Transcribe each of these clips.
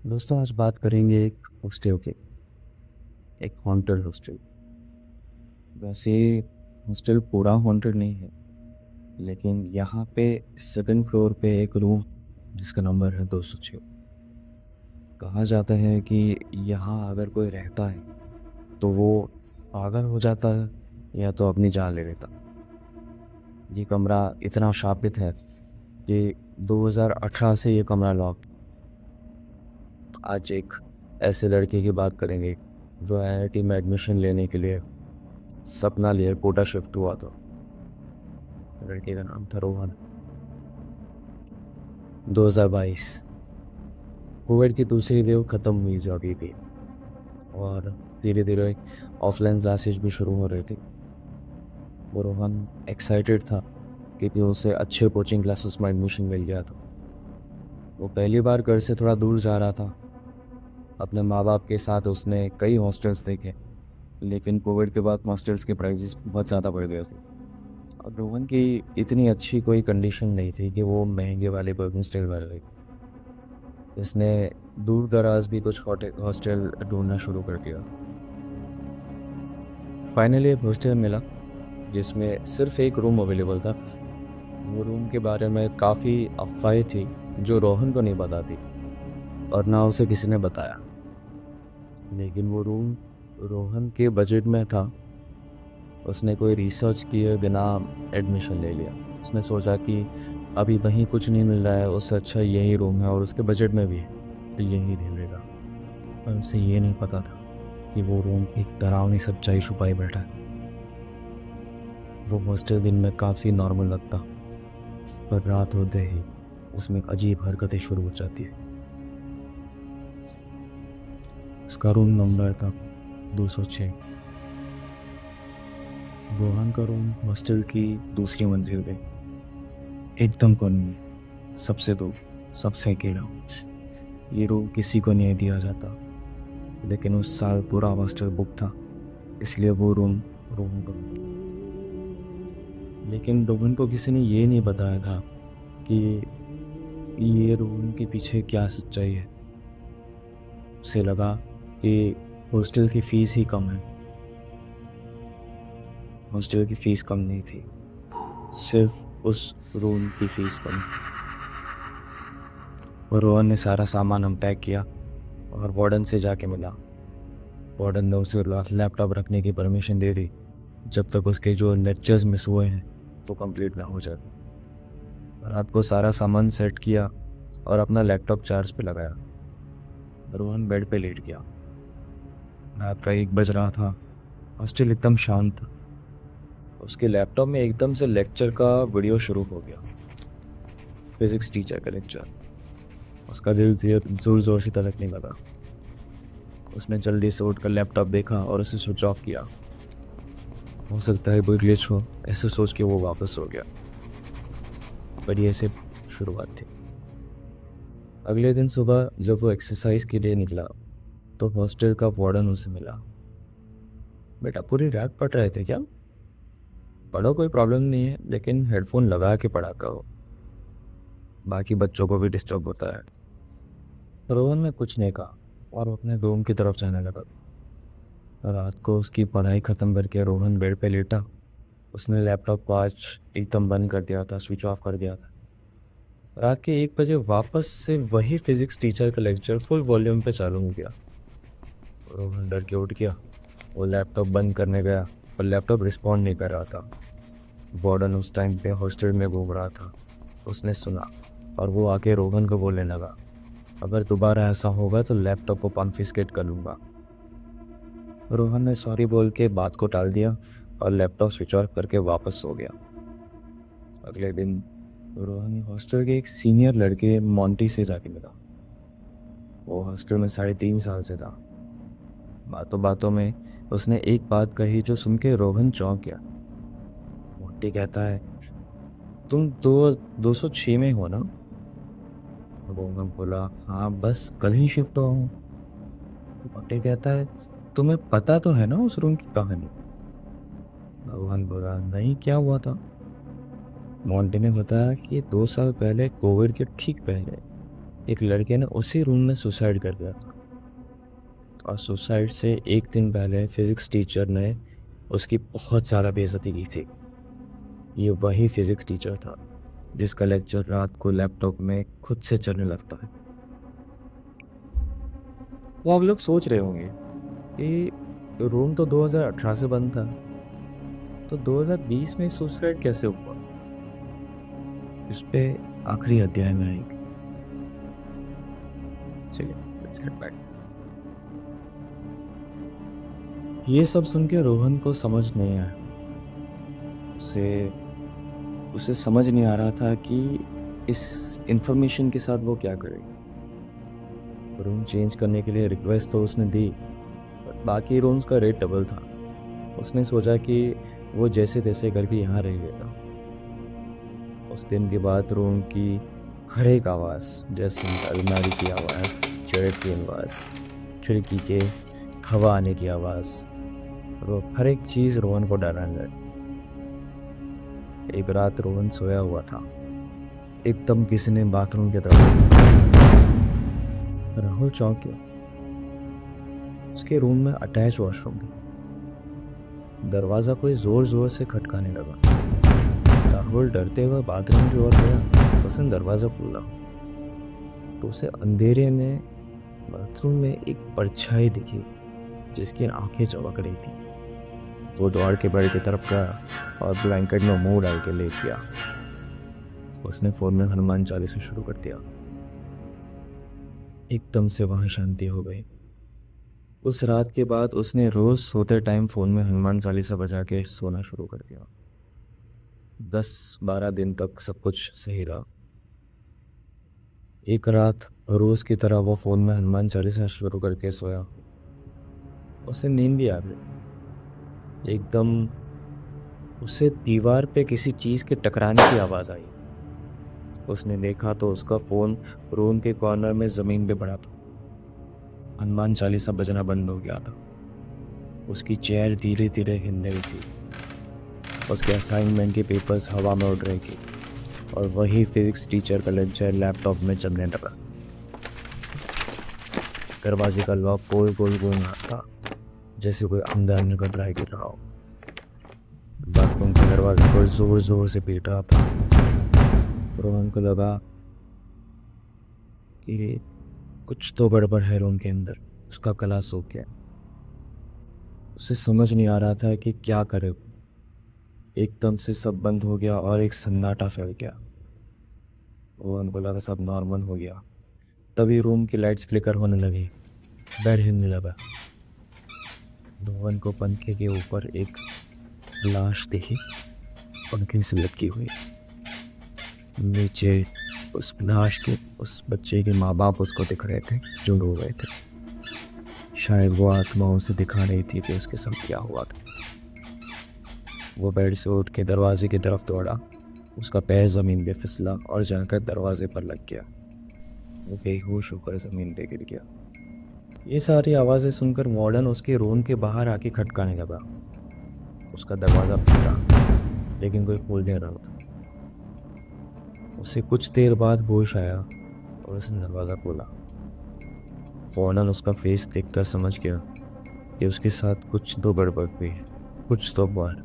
दोस्तों आज बात करेंगे एक हॉस्टल के एक हॉन्टेड हॉस्टल। वैसे हॉस्टल पूरा हॉन्टेड नहीं है, लेकिन यहाँ पे सेकंड फ्लोर पे एक रूम जिसका नंबर है 206। कहा जाता है कि यहाँ अगर कोई रहता है तो वो पागल हो जाता है या तो अपनी जान ले लेता। ये कमरा इतना शापित है कि 2018 से ये कमरा लॉक। आज एक ऐसे लड़के की बात करेंगे जो आईआईटी में एडमिशन लेने के लिए सपना लिए कोटा शिफ्ट हुआ था। लड़के का नाम था रोहन। 2022 कोविड की दूसरी वेव ख़त्म हुई जो अभी भी, और धीरे धीरे ऑफलाइन क्लासेज भी शुरू हो रही थी। वो रोहन एक्साइटेड था क्योंकि उसे अच्छे कोचिंग क्लासेस में एडमिशन मिल गया था। वो पहली बार घर से थोड़ा दूर जा रहा था। अपने माँ बाप के साथ उसने कई हॉस्टल्स देखे, लेकिन कोविड के बाद हॉस्टल्स के प्राइसेस बहुत ज़्यादा बढ़ गए थे। और रोहन की इतनी अच्छी कोई कंडीशन नहीं थी कि वो महंगे वाले बर्गिंग स्टाइल वाले। इसने दूर दराज भी कुछ हॉस्टल ढूंढना शुरू कर दिया। फाइनली एक हॉस्टल मिला जिसमें सिर्फ एक रूम अवेलेबल था। वो रूम के बारे में काफ़ी अफवाहें थी जो रोहन को नहीं पता थी और ना उसे किसी ने बताया। लेकिन वो रूम रोहन के बजट में था। उसने कोई रिसर्च किए बिना एडमिशन ले लिया। उसने सोचा कि अभी वहीं कुछ नहीं मिल रहा है, उससे अच्छा यही रूम है और उसके बजट में भी है तो यही ले लेगा। पर उसे ये नहीं पता था कि वो रूम एक डरावनी सच्चाई छुपाई बैठा है। वो हॉस्टल दिन में काफ़ी नॉर्मल लगता, पर रात होते ही उसमें अजीब हरकतें शुरू हो जाती है। उसका रूम नंबर था 206। रोहन का रूम हॉस्टल की दूसरी मंजिल पे एकदम कोने में, सबसे दूर, सबसे अकेला। ये रूम किसी को नहीं दिया जाता, लेकिन उस साल पूरा हॉस्टल बुक था, इसलिए वो रूम रोहन का। लेकिन रोहन को किसी ने ये नहीं बताया था कि ये रूम के पीछे क्या सच्चाई है। उसे लगा कि हॉस्टल की फ़ीस ही कम है। हॉस्टल की फ़ीस कम नहीं थी, सिर्फ उस रूम की फ़ीस कम। और रोहन ने सारा सामान अनपैक किया और वार्डन से जाके मिला। वार्डन ने उसे लैपटॉप रखने की परमिशन दे दी जब तक उसके जो लेक्चर्स मिस हुए हैं वो कंप्लीट ना हो जाए। रात को सारा सामान सेट किया और अपना लैपटॉप चार्ज पे लगाया। रोहन बेड पे लेट गया। रात का 1 बज रहा था। हॉस्टल एकदम शांत था। उसके लैपटॉप में एकदम से लेक्चर का वीडियो शुरू हो गया। फिजिक्स टीचर का लेक्चर। उसका दिल जोर जोर से धड़कने लगा। उसने जल्दी से उठकर लैपटॉप देखा और उसे स्विच ऑफ किया। हो सकता है कोई ग्लिच हो, ऐसे सोच के वो वापस सो गया। पर ये सिर्फ शुरुआत थी। अगले दिन सुबह जब वो एक्सरसाइज के लिए निकला तो हॉस्टल का वार्डन उसे मिला। बेटा पूरी रात पढ़ रहे थे क्या? पढ़ो, कोई प्रॉब्लम नहीं है, लेकिन हेडफोन लगा के पढ़ा करो, बाकी बच्चों को भी डिस्टर्ब होता है। रोहन ने कुछ नहीं कहा और वो अपने रूम की तरफ जाने लगा। रात को उसकी पढ़ाई ख़त्म करके रोहन बेड पे लेटा। उसने लैपटॉप को आज एकदम बंद कर दिया था, स्विच ऑफ कर दिया था। रात के 1 बजे वापस से वही फिजिक्स टीचर का लेक्चर फुल वॉल्यूम पे चालू हो गया। रोहन डर के उठ गया। वो लैपटॉप बंद करने गया पर लैपटॉप रिस्पॉन्ड नहीं कर रहा था। वार्डन उस टाइम पे हॉस्टल में घूम रहा था। उसने सुना और वो आके रोहन को बोलने लगा, अगर दोबारा ऐसा होगा तो लैपटॉप को कॉन्फिस्केट कर लूँगा। रोहन ने सॉरी बोल के बात को टाल दिया और लैपटॉप स्विच ऑफ करके वापस सो गया। अगले दिन रोहन हॉस्टल के एक सीनियर लड़के मोंटी से जाके मिला। वो हॉस्टल में 3.5 साल से था। बातों बातों में उसने एक बात कही जो सुन के रोहन चौंक गया। मोंटी कहता है, तुम 206 में हो ना? रोहन बोला, हाँ बस कल ही शिफ्ट हुआ हूँ। मोंटी कहता है, तुम्हें पता तो है ना उस रूम की कहानी? रोहन बोला, नहीं, क्या हुआ था? मोंटी ने बताया कि 2 साल पहले, कोविड के ठीक पहले, एक लड़के ने उसी रूम में सुसाइड कर दिया था। और सुसाइड से एक दिन पहले फिज़िक्स टीचर ने उसकी बहुत ज़्यादा बेइज्जती की थी। ये वही फिज़िक्स टीचर था जिसका लेक्चर रात को लैपटॉप में खुद से चलने लगता है। वो आप लोग सोच रहे होंगे कि रूम तो 2018 से बंद था, तो 2020 में सुसाइड कैसे हुआ? इस पे आखिरी अध्याय में आएंगे। चलिए, लेट्स गेट बैक। ये सब सुन के रोहन को समझ नहीं आया। उसे उसे समझ नहीं आ रहा था कि इस इंफॉर्मेशन के साथ वो क्या करे। रूम चेंज करने के लिए रिक्वेस्ट तो उसने दी, पर बाकी रूम्स का रेट डबल था। उसने सोचा कि वो जैसे तैसे करके यहाँ रह लेगा। उस दिन के बाद रूम की हर एक आवाज़, जैसे अलमारी की आवाज़, चेयर की आवाज़, खिड़की के हवा आने की आवाज़, वो हर एक चीज़ रोहन को डराने लगी। एक रात रोहन सोया हुआ था, एकदम किसी ने बाथरूम की तरफ। राहुल चौंक गया। उसके रूम में अटैच वॉशरूम था। दरवाज़ा कोई ज़ोर ज़ोर से खटकाने लगा। राहुल डरते हुए बाथरूम की ओर गया। उसने दरवाज़ा खोला तो उसे अंधेरे में बाथरूम में एक परछाई दिखी जिसकी आंखें चमक रही थी। वो दौड़ के बेड की तरफ गया और ब्लैंकेट में मुंह डाल के लेट गया। उसने फ़ोन में हनुमान चालीसा शुरू कर दिया। एकदम से वहाँ शांति हो गई। उस रात के बाद उसने रोज़ सोते टाइम फ़ोन में हनुमान चालीसा बजा के सोना शुरू कर दिया। 10-12 दिन तक सब कुछ सही रहा। एक रात रोज़ की तरह वो फ़ोन में हनुमान चालीसा शुरू करके सोया। उसे नींद भी आ गई। एकदम उसे दीवार पे किसी चीज़ के टकराने की आवाज़ आई। उसने देखा तो उसका फ़ोन रूम के कॉर्नर में ज़मीन पे पड़ा था। हनुमान चालीसा बजना बंद हो गया था। उसकी चेयर धीरे धीरे हिलने लगी। उसके असाइनमेंट के पेपर्स हवा में उड़ रहे थे और वही फिजिक्स टीचर का लेक्चर लैपटॉप में चलने लगा। दरवाजे का लॉक गोल गोल घूम रहा था, जैसे कोई अंदर आने का ट्राई कर रहा हो। बाथरूम के दरवाजे पर जोर जोर से पीट रहा था। रोहन को लगा कि कुछ तो गड़बड़ है रूम के अंदर। उसका गला सूख गया। उसे समझ नहीं आ रहा था कि क्या करे। एकदम से सब बंद हो गया और एक सन्नाटा फैल गया। रोहन को लगा सब नॉर्मल हो गया। तभी रूम की लाइट्स फ्लिकर होने लगी। बेड हिलने लगा। रोहन को पंखे के ऊपर एक लाश दिखी, पंखे से लटकी हुई। नीचे उस लाश के उस बच्चे के माँ बाप उसको दिख रहे थे जो रो रहे थे। शायद वो आत्मा उसे दिखा रही थी कि उसके साथ क्या हुआ था। वो बेड से उठ के दरवाजे की तरफ दौड़ा। उसका पैर ज़मीन पे फिसला और जाकर दरवाजे पर लग गया। वो बेहोश होकर ज़मीन पे गिर गया। ये सारी आवाज़ें सुनकर वार्डन उसके रूम के बाहर आके खटकाने लगा। उसका दरवाज़ा खुला, लेकिन कोई खोल नहीं रहा था। उसे कुछ देर बाद होश आया और उसने दरवाज़ा खोला। वार्डन उसका फेस देखकर समझ गया कि उसके साथ कुछ तो गड़बड़ हुई है, कुछ तो बार।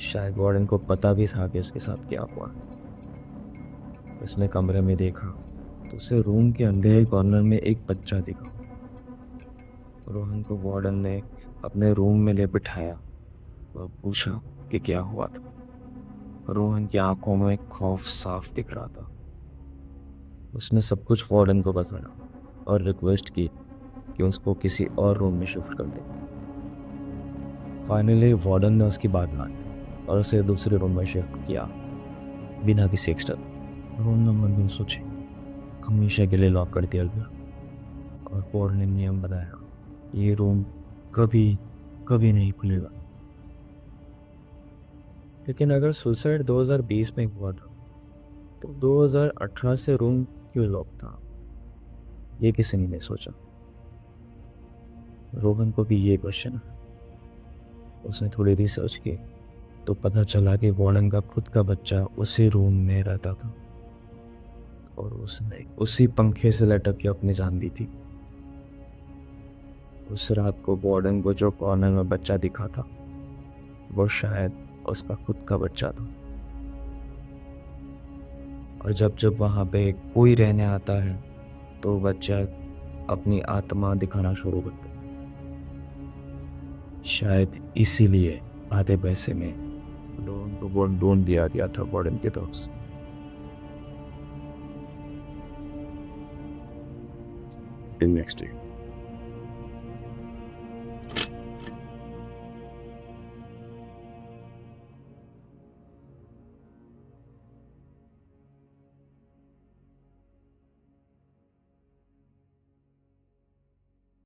शायद वार्डन को पता भी था कि उसके साथ क्या हुआ। उसने कमरे में देखा तो उसे रूम के अंधेरे कॉर्नर में एक बच्चा दिखा। रोहन को वार्डन ने अपने रूम में ले बिठाया और पूछा कि क्या हुआ था। रोहन की आंखों में खौफ साफ दिख रहा था। उसने सब कुछ वार्डन को बताया और रिक्वेस्ट की कि उसको किसी और रूम में शिफ्ट कर दे। फाइनली वार्डन ने उसकी बात मानी और उसे दूसरे रूम में शिफ्ट किया बिना किसी एक्स्ट्रा। रूम नंबर 206 हमेशा के लिए लॉक कर दिया गया और वार्डन ने नियम बताया, ये रूम कभी कभी नहीं खुलेगा। लेकिन अगर सुसाइड 2020 में हुआ था तो 2018 से रूम क्यों लॉक था? ये किसी ने नहीं सोचा। रोहन को भी ये क्वेश्चन है। उसने थोड़ी रिसर्च की तो पता चला कि वार्डन का खुद का बच्चा उसी रूम में रहता था। और उसने उसी पंखे से लटक के अपनी जान दी थी। उस रात को वार्डन को जो कॉर्नर में बच्चा दिखा था वो शायद उसका खुद का बच्चा था। और जब जब वहाँ पे कोई रहने आता है तो बच्चा अपनी आत्मा दिखाना शुरू करता है। शायद इसीलिए आधे पैसे में लोन को वो लोन दिया गया था वार्डन की तरफ से। Next day